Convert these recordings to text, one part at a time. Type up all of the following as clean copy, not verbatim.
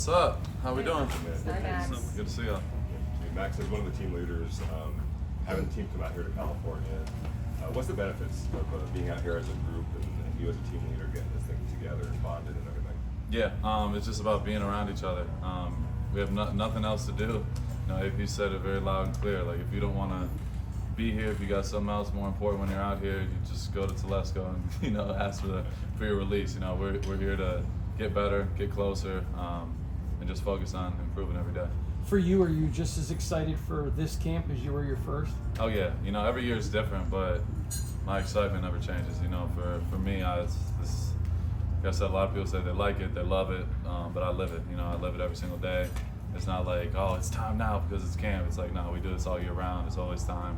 What's up? How we doing? Hi, Max. Good to see y'all. Max is one of the team leaders. Having the team come out here to California, what's the benefits of being out here as a group and you as a team leader getting this thing together and bonded and everything? Yeah, it's just about being around each other. We have nothing else to do. You know, AP said it very loud and clear. Like, if you don't want to be here, if you got something else more important when you're out here, you just go to Telesco and ask for your release. You know, we're here to get better, get closer, and just focus on improving every day. For you, are you just as excited for this camp as you were your first? Oh yeah, every year is different, but my excitement never changes. For me, like I said, a lot of people say they like it, they love it, but I live it. I live it every single day. It's not like, oh, it's time now because it's camp. It's like, no, we do this all year round. It's always time.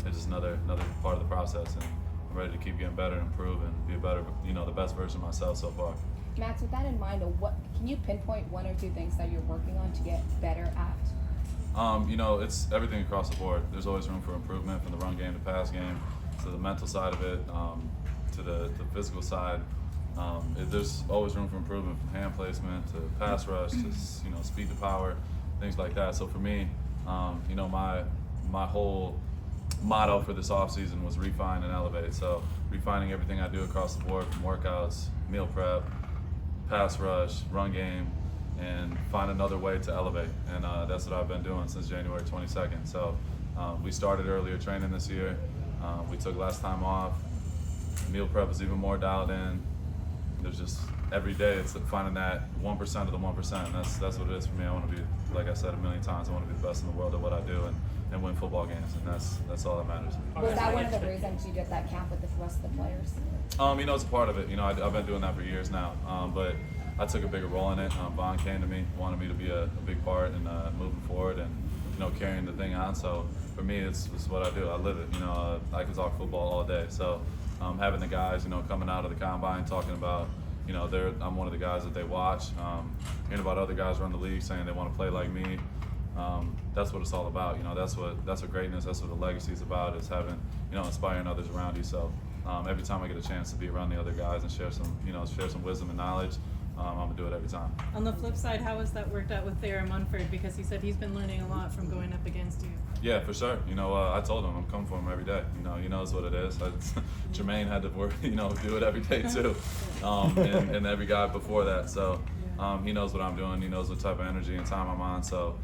It's just another part of the process, and I'm ready to keep getting better and improve and be a better, the best version of myself so far. Max, with that in mind, what can you pinpoint one or two things that you're working on to get better at? It's everything across the board. There's always room for improvement, from the run game to pass game, to the mental side of it, to the physical side. There's always room for improvement, from hand placement to pass rush to speed to power, things like that. So for me, my whole motto for this offseason was refine and elevate. So refining everything I do across the board, from workouts, meal prep, pass rush, run game, and find another way to elevate. And that's what I've been doing since January 22nd. So we started earlier training this year. We took less time off. Meal prep is even more dialed in. There's just every day it's finding that 1% of the 1%. And that's what it is for me. I want to be, like I said a million times, I want to be the best in the world at what I do and win football games. And that's all that matters. Was that one of the reasons you did that camp with the rest of the players? It's a part of it. I've been doing that for years now. But I took a bigger role in it. Vaughn came to me, wanted me to be a big part in moving forward and carrying the thing on. So for me, it's what I do. I live it. I can talk football all day. So having the guys, coming out of the combine talking about, I'm one of the guys that they watch. Hearing about other guys around the league saying they want to play like me. That's what it's all about. That's what greatness. That's what the legacy is about. Is having inspiring others around you. So every time I get a chance to be around the other guys and share some wisdom and knowledge, I'm gonna do it every time. On the flip side, how has that worked out with Thayer Munford? Because he said he's been learning a lot from going up against you. Yeah, for sure. I told him I'm coming for him every day. He knows what it is. Jermaine had to work, do it every day too, and every guy before that. So he knows what I'm doing. He knows what type of energy and time I'm on. So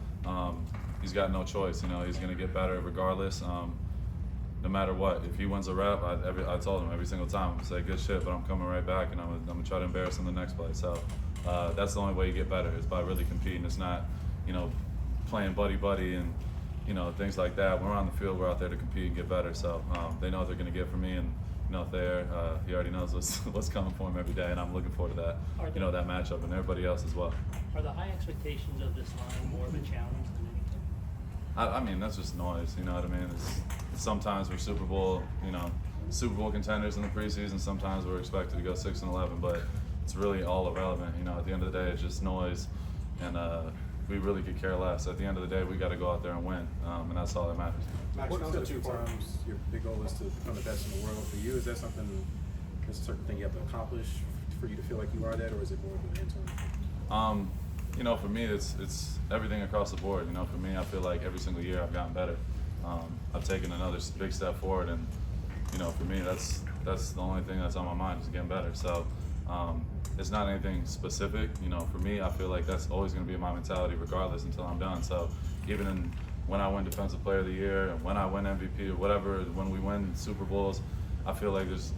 he's got no choice. He's gonna get better regardless. No matter what, if he wins a rep, I told him every single time, I'm gonna say good shit, but I'm coming right back and I'm gonna try to embarrass him the next play. So that's the only way you get better, is by really competing. It's not, playing buddy and things like that. When we're on the field, we're out there to compete and get better. So they know what they're gonna get from me, and Thayer, he already knows what's coming for him every day, and I'm looking forward to that, that matchup, and everybody else as well. Are the high expectations of this line more of a challenge than anything? I mean, that's just noise. You know what I mean? Sometimes we're Super Bowl contenders in the preseason. Sometimes we're expected to go 6-11, but it's really all irrelevant. At the end of the day, it's just noise, and we really could care less. At the end of the day, we got to go out there and win, and that's all that matters. Max, you said 2 times your big goal is to become the best in the world. For you, is that something, there's a certain thing you have to accomplish for you to feel like you are that, or is it more of an internal? For me, it's everything across the board. For me, I feel like every single year I've gotten better. I've taken another big step forward, and for me, that's the only thing that's on my mind, is getting better. So it's not anything specific. For me, I feel like that's always going to be my mentality, regardless, until I'm done. So even when I win Defensive Player of the Year, and when I win MVP or whatever, when we win Super Bowls, I feel like there's,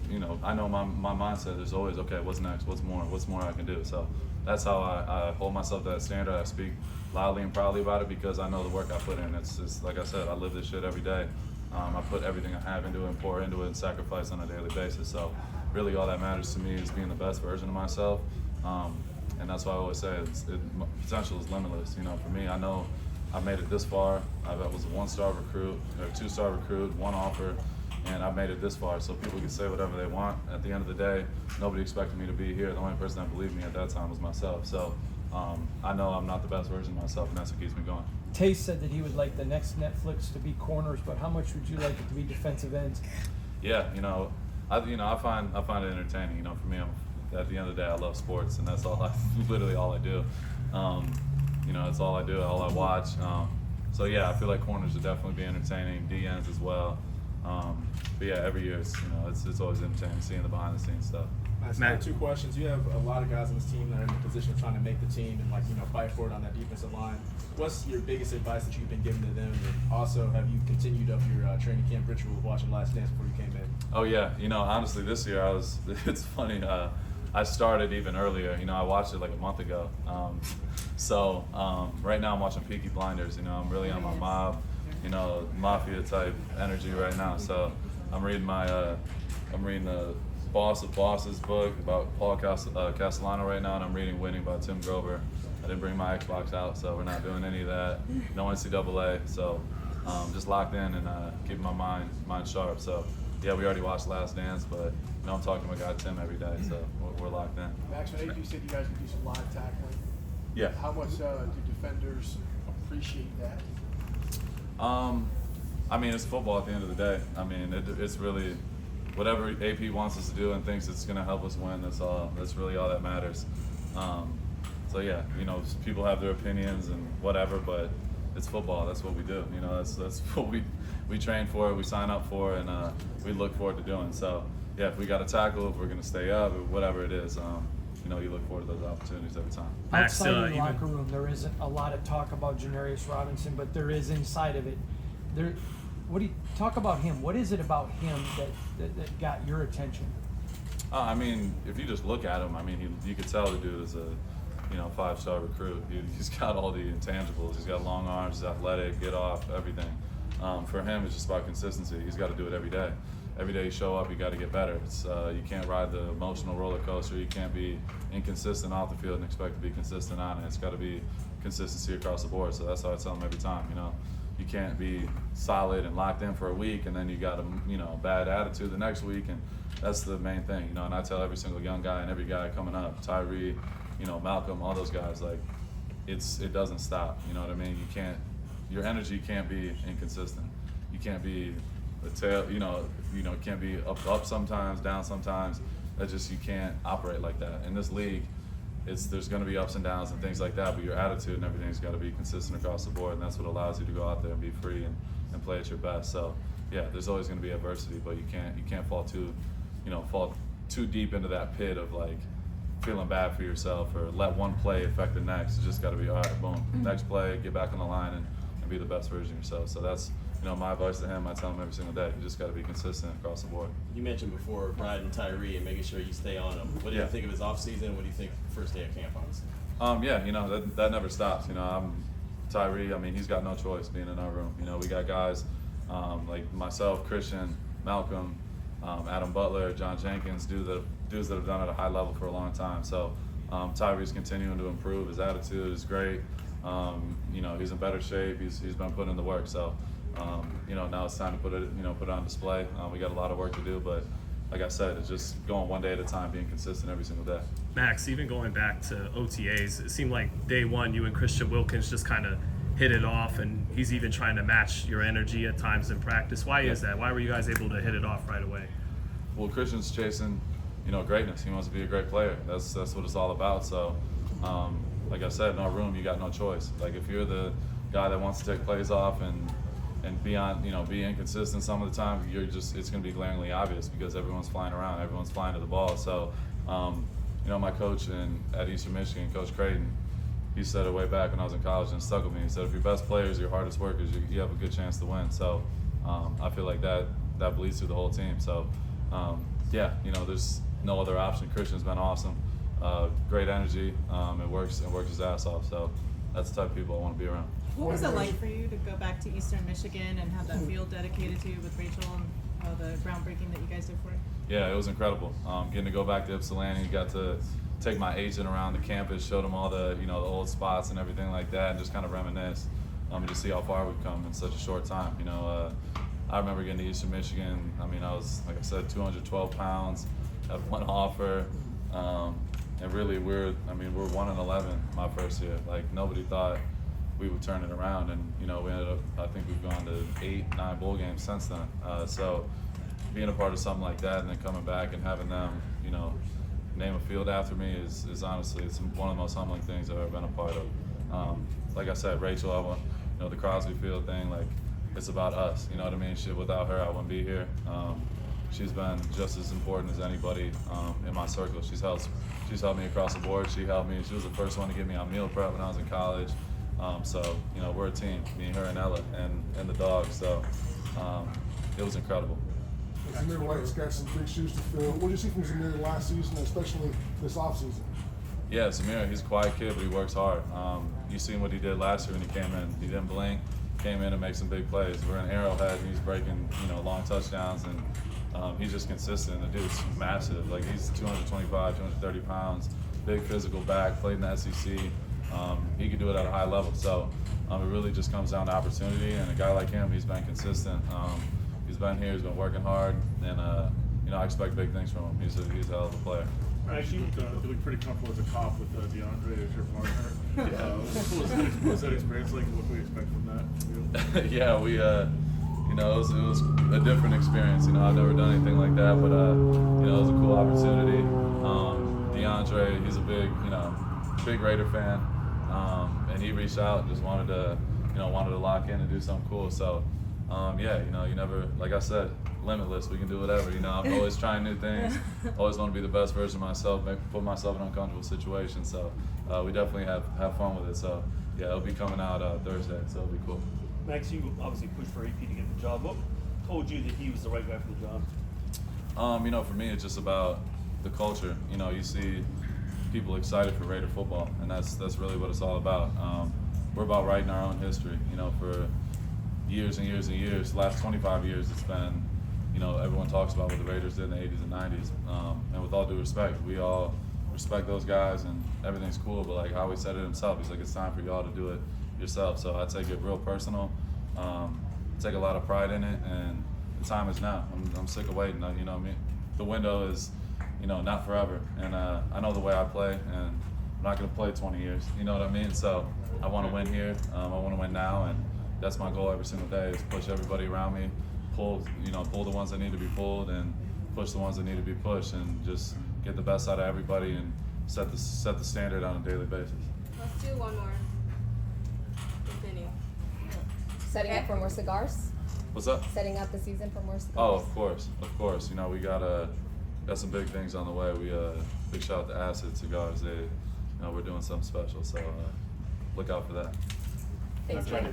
I know my mindset, there's always, okay, what's next? What's more I can do? So that's how I hold myself to that standard. I speak loudly and proudly about it because I know the work I put in. It's like I said, I live this shit every day. I put everything I have into it and pour into it and sacrifice on a daily basis. So really all that matters to me is being the best version of myself. And that's why I always say potential is limitless. For me, I know I made it this far. I was a 1-star recruit, or 2-star recruit, 1 offer, and I made it this far. So people can say whatever they want. At the end of the day, nobody expected me to be here. The only person that believed me at that time was myself. So I know I'm not the best version of myself, and that's what keeps me going. Tay said that he would like the next Netflix to be corners, but how much would you like it to be defensive ends? Yeah, I find it entertaining. For me, at the end of the day, I love sports, and that's literally all I do. You know, that's all I do, all I watch. So yeah, I feel like corners would definitely be entertaining, DNs as well. But yeah, every year it's always entertaining seeing the behind the scenes stuff. Matt, 2 questions. You have a lot of guys on this team that are in the position of trying to make the team and fight for it on that defensive line. What's your biggest advice that you've been giving to them? And also, have you continued up your training camp ritual of watching Last Dance before you came in? Oh yeah, you know, honestly, this year it's funny. I started even earlier. You know, I watched it like a month ago. Right now I'm watching Peaky Blinders. You know, I'm really on my mob, you know, mafia type energy right now. So I'm reading the Boss of Bosses book about Paul Castellano right now, and I'm reading Winning by Tim Grover. I didn't bring my Xbox out, so we're not doing any of that. No NCAA, so just locked in and keeping my mind sharp. So yeah, we already watched Last Dance, but you know, I'm talking to my guy Tim every day, so we're locked in. Max, I know you said you guys would do some live tackling. Yeah. How much do defenders appreciate that? I mean, it's football at the end of the day. I mean, it's really whatever AP wants us to do and thinks it's going to help us win. That's really all that matters. So yeah, you know, people have their opinions and whatever, but it's football. That's what we do. You know, that's what we train for, we sign up for, and we look forward to doing. So yeah, if we got to tackle, if we're going to stay up, or whatever it is, you know, you look forward to those opportunities every time. Outside of the locker room, there isn't a lot of talk about Janarius Robinson, but there is inside of it. What do you talk about him? What is it about him that got your attention? I mean, if you just look at him, I mean, you could tell the dude is a, you know, 5-star recruit. He's got all the intangibles. He's got long arms, he's athletic, get off, everything. For him, it's just about consistency. He's got to do it every day. Every day you show up, you got to get better. You can't ride the emotional roller coaster. You can't be inconsistent off the field and expect to be consistent on it. It's got to be consistency across the board. So that's how I tell him every time. You know, you can't be solid and locked in for a week and then you got a bad attitude the next week, and that's the main thing. You know, and I tell every single young guy and every guy coming up, Tyree, you know, Malcolm, all those guys, like it doesn't stop. You know what I mean? Your energy can't be inconsistent. You can't be a tail, you know, it can't be up sometimes, down sometimes. You can't operate like that. In this league, there's going to be ups and downs and things like that, but your attitude and everything's got to be consistent across the board, and that's what allows you to go out there and be free and play at your best. So yeah, there's always going to be adversity, but you can't fall too deep into that pit of like feeling bad for yourself or let one play affect the next. It's just got to be, all right, boom, next play, get back on the line and be the best version of yourself. So that's, you know, my advice to him. I tell him every single day, you just got to be consistent across the board. You mentioned before riding Tyree and making sure you stay on him. What do you think of his offseason? What do you think first day of camp on? Yeah, you know, that never stops. You know, Tyree, I mean, he's got no choice being in our room. You know, we got guys like myself, Christian, Malcolm, Adam Butler, John Jenkins, dudes that have done it at a high level for a long time. So Tyree's continuing to improve. His attitude is great. You know, he's in better shape. He's been putting in the work. So, you know, now it's time to put it on display. We got a lot of work to do, but like I said, it's just going one day at a time, being consistent every single day. Max, even going back to OTAs, it seemed like day one, you and Christian Wilkins just kind of hit it off, and he's even trying to match your energy at times in practice. Why is that? Why were you guys able to hit it off right away? Well, Christian's chasing, you know, greatness. He wants to be a great player. That's what it's all about. So, like I said, in our room, you got no choice. Like if you're the guy that wants to take plays off and be inconsistent some of the time, it's going to be glaringly obvious because everyone's flying around, everyone's flying to the ball. So, you know, my coach at Eastern Michigan, Coach Creighton, he said it way back when I was in college and it stuck with me. He said, if your best players are your hardest workers, you have a good chance to win. So I feel like that bleeds through the whole team. So yeah, you know, there's no other option. Christian's been awesome, great energy, it works his ass off. So that's the type of people I want to be around. What was it like for you to go back to Eastern Michigan and have that field dedicated to you with Rachel and the groundbreaking that you guys did for it? Yeah, it was incredible. Getting to go back to Ypsilanti, got to take my agent around the campus, showed him all the, you know, the old spots and everything like that, and just kind of reminisce, and just see how far we've come in such a short time. You know, I remember getting to Eastern Michigan. I mean, I was, like I said, 212 pounds, had one offer, and really we're 1-11 my first year. Like nobody thought we would turn it around, and you know, we ended up, I think we've gone to 8-9 bowl games since then. So being a part of something like that and then coming back and having them, you know, name a field after me is honestly, it's one of the most humbling things I've ever been a part of. Like I said, Rachel, I want, the Crosby Field thing, like, it's about us, you know what I mean? Without her, I wouldn't be here. She's been just as important as anybody in my circle. She's helped me across the board. She helped me. She was the first one to get me on meal prep when I was in college. So, we're a team, me, her, and Ella, and the dog. So it was incredible. Zamir White's got some big shoes to fill. What did you see from Zamir last season, especially this offseason? Yeah, Zamir, he's a quiet kid, but he works hard. You seen what he did last year when he came in. He didn't blink, came in and make some big plays. We're in Arrowhead, and he's breaking, long touchdowns, and he's just consistent. The dude's massive. Like, he's 225, 230 pounds, big physical back, played in the SEC. He can do it at a high level. So it really just comes down to opportunity, and a guy like him, he's been consistent. He's been here, he's been working hard, and I expect big things from him. He's a hell of a player. Actually, you look pretty comfortable as a cop with DeAndre as your partner. What was that experience like? What can we expect from that? Yeah, it was a different experience. I've never done anything like that, but it was a cool opportunity. DeAndre, he's a big Raider fan, and he reached out and just wanted to lock in and do something cool. So, you never, like I said, limitless. We can do whatever. I'm always trying new things. Always want to be the best version of myself. Put myself in uncomfortable situations. So we definitely have fun with it. So yeah, it'll be coming out Thursday. So it'll be cool. Max, you obviously pushed for AP to get the job. What told you that he was the right guy for the job? For me, it's just about the culture. You see people excited for Raider football, and that's really what it's all about. We're about writing our own history. For years and years and years, the last 25 years, it's been, everyone talks about what the Raiders did in the 80s and 90s. And with all due respect, we all respect those guys and everything's cool, but like Howie said it himself, he's like, it's time for y'all to do it yourself. So I take it real personal, take a lot of pride in it, and the time is now. I'm sick of waiting, the window is, not forever. And I know the way I play, and I'm not gonna play 20 years, you know what I mean? So I wanna win here, I wanna win now, and that's my goal every single day, is push everybody around me, pull the ones that need to be pulled, and push the ones that need to be pushed, and just get the best out of everybody and set the standard on a daily basis. Let's do one more. Continue. Setting up for more cigars? What's up? Setting up the season for more cigars? Oh, of course. We got some big things on the way. We big shout out to Acid Cigars. We're doing something special, so look out for that. Thanks, Mike.